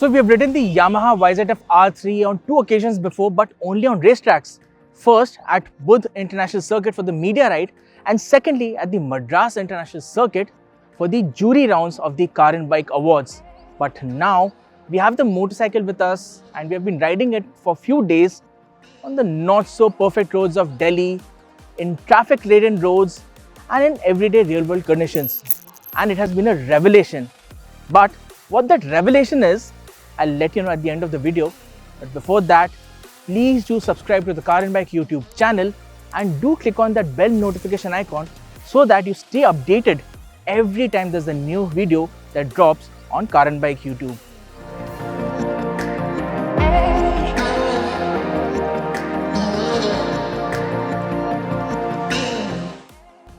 So we have ridden the Yamaha YZF R3 on 2 occasions before, but only on racetracks. First at Budh International Circuit for the media ride, and secondly at the Madras International Circuit for the jury rounds of the Car and Bike Awards. But now we have the motorcycle with us and we have been riding it for a few days on the not so perfect roads of Delhi, in traffic laden roads and in everyday real world conditions. And it has been a revelation. But what that revelation is, I'll let you know at the end of the video. But before that, please do subscribe to the Car and Bike YouTube channel and do click on that bell notification icon so that you stay updated every time there's a new video that drops on Car and Bike YouTube.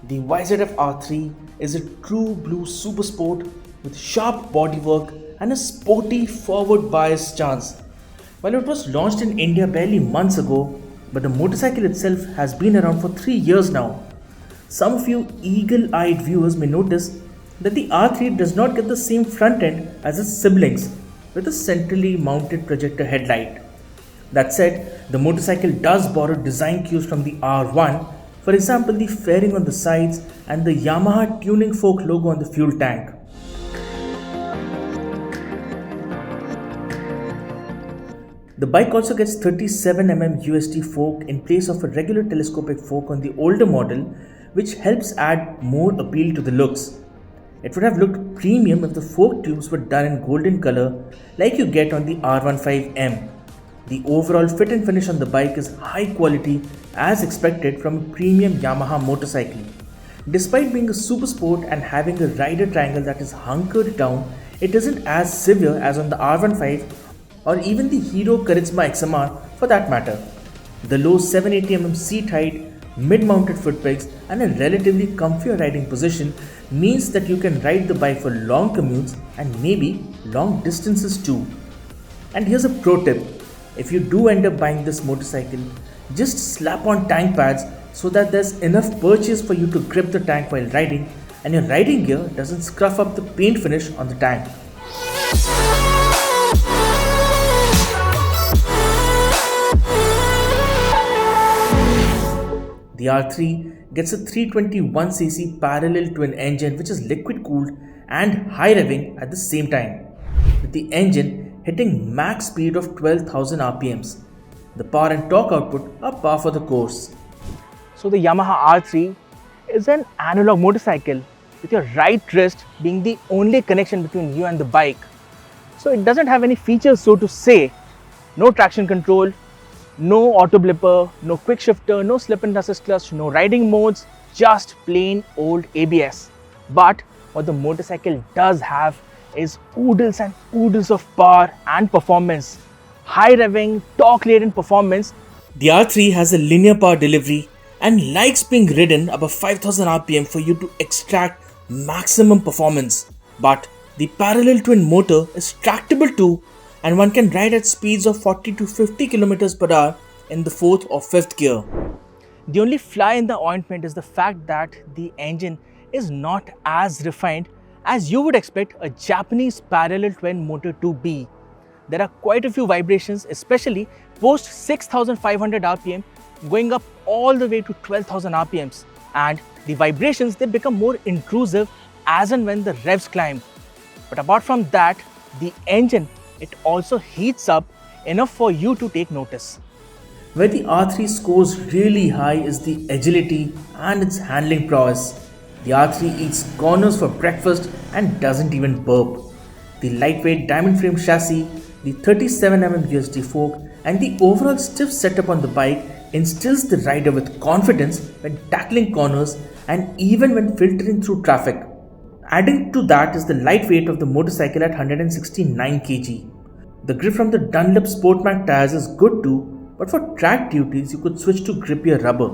The YZF R3 is a true blue super sport with sharp bodywork and a sporty forward bias stance. While it was launched in India barely months ago, but the motorcycle itself has been around for 3 years now. Some of you eagle-eyed viewers may notice that the R3 does not get the same front end as its siblings with a centrally mounted projector headlight. That said, the motorcycle does borrow design cues from the R1, for example the fairing on the sides and the Yamaha tuning fork logo on the fuel tank. The bike also gets 37mm USD fork in place of a regular telescopic fork on the older model, which helps add more appeal to the looks. It would have looked premium if the fork tubes were done in golden color like you get on the R15M. The overall fit and finish on the bike is high quality as expected from a premium Yamaha motorcycle. Despite being a super sport and having a rider triangle that is hunkered down, it isn't as severe as on the R15 or even the Hero Charisma XMR for that matter. The low 780mm seat height, mid-mounted foot pegs and a relatively comfier riding position means that you can ride the bike for long commutes and maybe long distances too. And here's a pro tip. If you do end up buying this motorcycle, just slap on tank pads so that there's enough purchase for you to grip the tank while riding and your riding gear doesn't scruff up the paint finish on the tank. The R3 gets a 321cc parallel twin engine which is liquid cooled and high revving at the same time, with the engine hitting max speed of 12,000 RPMs. The power and torque output are par for the course. So the Yamaha R3 is an analog motorcycle with your right wrist being the only connection between you and the bike. So it doesn't have any features, so to say. No traction control, no auto blipper, no quick shifter, no slip and assist clutch, no riding modes, just plain old ABS. But what the motorcycle does have is oodles and oodles of power and performance. High revving, torque laden performance. The R3 has a linear power delivery and likes being ridden above 5000 RPM for you to extract maximum performance. But the parallel twin motor is tractable too, and one can ride at speeds of 40 to 50 km per hour in the 4th or 5th gear. The only fly in the ointment is the fact that the engine is not as refined as you would expect a Japanese parallel twin motor to be. There are quite a few vibrations, especially post 6500 RPM going up all the way to 12,000 RPMs, and the vibrations, they become more intrusive as and when the revs climb. But apart from that, the engine, it also heats up enough for you to take notice. Where the R3 scores really high is the agility and its handling prowess. The R3 eats corners for breakfast and doesn't even burp. The lightweight diamond frame chassis, the 37mm USD fork and the overall stiff setup on the bike instills the rider with confidence when tackling corners and even when filtering through traffic. Adding to that is the light weight of the motorcycle at 169 kg. The grip from the Dunlop Sportmac tires is good too, but for track duties you could switch to grippier rubber.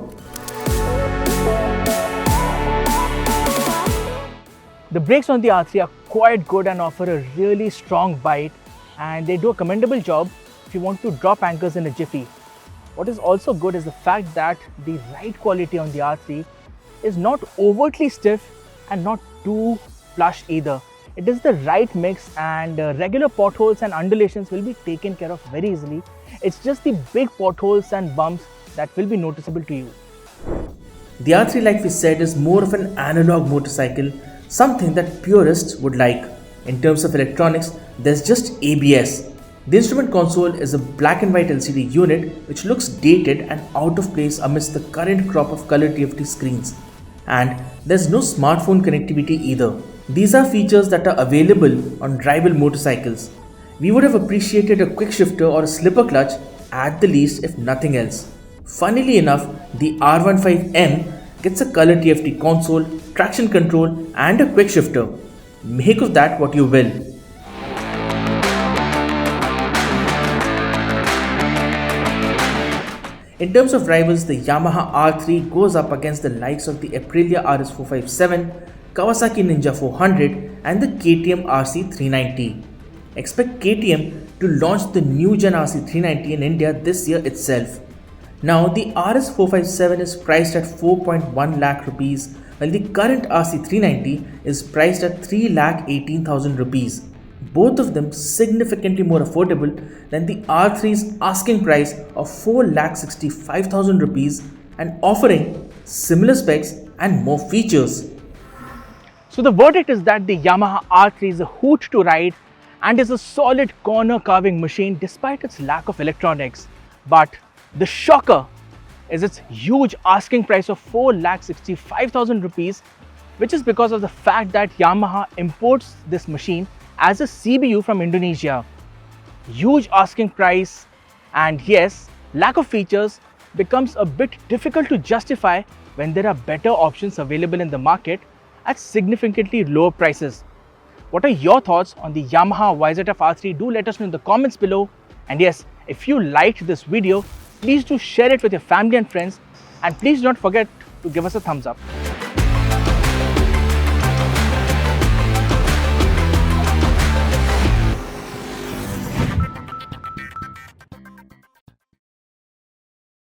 The brakes on the R3 are quite good and offer a really strong bite, and they do a commendable job if you want to drop anchors in a jiffy. What is also good is the fact that the ride quality on the R3 is not overtly stiff and not too plush either. It is the right mix, and regular potholes and undulations will be taken care of very easily. It's just the big potholes and bumps that will be noticeable to you. The R3, like we said, is more of an analog motorcycle, something that purists would like. In terms of electronics, there's just ABS. The instrument console is a black and white LCD unit which looks dated and out of place amidst the current crop of color TFT screens. And there's no smartphone connectivity either. These are features that are available on rival motorcycles. We would have appreciated a quick shifter or a slipper clutch at the least, if nothing else. Funnily enough, the R15M gets a color TFT console, traction control, and a quick shifter. Make of that what you will. In terms of rivals, the Yamaha R3 goes up against the likes of the Aprilia RS457, Kawasaki Ninja 400, and the KTM RC390. Expect KTM to launch the new Gen RC390 in India this year itself. Now, the RS457 is priced at 4.1 lakh rupees, while the current RC390 is priced at 3,18,000 rupees. Both of them significantly more affordable than the R3's asking price of 4,65,000 rupees and offering similar specs and more features. So the verdict is that the Yamaha R3 is a hoot to ride and is a solid corner carving machine despite its lack of electronics. But the shocker is its huge asking price of 4,65,000 rupees, which is because of the fact that Yamaha imports this machine as a CBU from Indonesia. Huge asking price, and yes, lack of features becomes a bit difficult to justify when there are better options available in the market at significantly lower prices. What are your thoughts on the Yamaha YZF R3? Do let us know in the comments below. And yes, if you liked this video, please do share it with your family and friends, and please don't forget to give us a thumbs up.